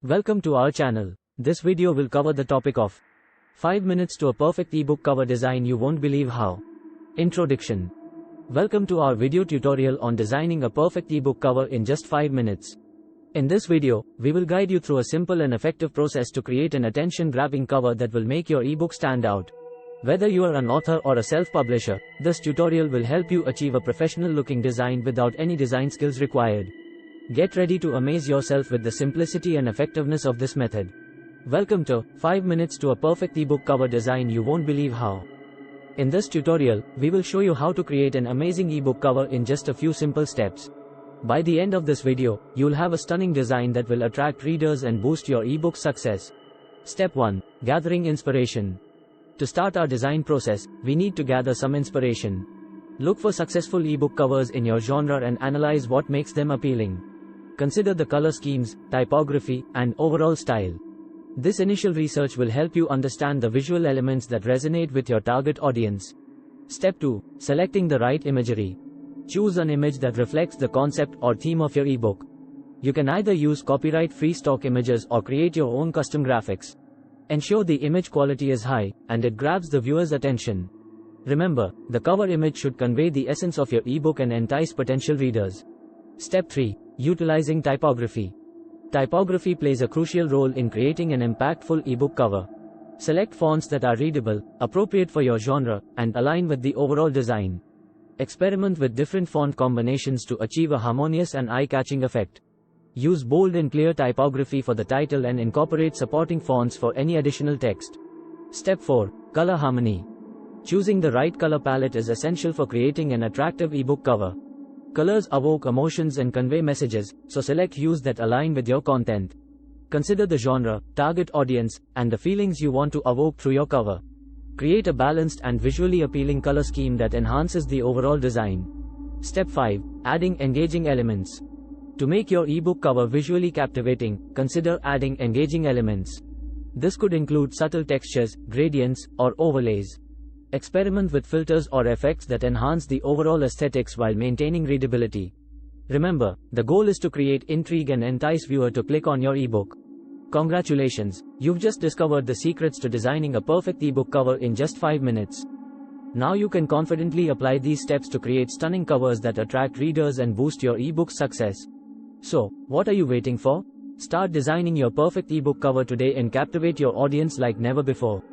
Welcome to our channel. This video will cover the topic of 5 minutes to a perfect ebook cover design you won't believe how. Introduction. Welcome to our video tutorial on designing a perfect ebook cover in just 5 minutes. In this video, we will guide you through a simple and effective process to create an attention-grabbing cover that will make your ebook stand out. Whether you are an author or a self-publisher, this tutorial will help you achieve a professional-looking design without any design skills required. Get ready to amaze yourself with the simplicity and effectiveness of this method. Welcome to 5 minutes to a perfect ebook cover design you won't believe how. In this tutorial, we will show you how to create an amazing ebook cover in just a few simple steps. By the end of this video, you'll have a stunning design that will attract readers and boost your ebook success. Step 1. Gathering inspiration. To start our design process, we need to gather some inspiration. Look for successful ebook covers in your genre and analyze what makes them appealing. Consider the color schemes, typography, and overall style. This initial research will help you understand the visual elements that resonate with your target audience. Step 2. Selecting the right imagery. Choose an image that reflects the concept or theme of your ebook. You can either use copyright-free stock images or create your own custom graphics. Ensure the image quality is high, and it grabs the viewer's attention. Remember, the cover image should convey the essence of your ebook and entice potential readers. Step 3. Utilizing typography. Typography plays a crucial role in creating an impactful ebook cover. Select fonts that are readable, appropriate for your genre, and align with the overall design. Experiment with different font combinations to achieve a harmonious and eye-catching effect. Use bold and clear typography for the title and incorporate supporting fonts for any additional text. Step 4. Color harmony. Choosing the right color palette is essential for creating an attractive ebook cover. Colors evoke emotions and convey messages, so select hues that align with your content. Consider the genre, target audience, and the feelings you want to evoke through your cover. Create a balanced and visually appealing color scheme that enhances the overall design. Step 5. Adding engaging elements. To make your ebook cover visually captivating, consider adding engaging elements. This could include subtle textures, gradients, or overlays. Experiment with filters or effects that enhance the overall aesthetics while maintaining readability. Remember, the goal is to create intrigue and entice viewers to click on your ebook. Congratulations, you've just discovered the secrets to designing a perfect ebook cover in just 5 minutes. Now you can confidently apply these steps to create stunning covers that attract readers and boost your ebook's success. So, what are you waiting for? Start designing your perfect ebook cover today and captivate your audience like never before.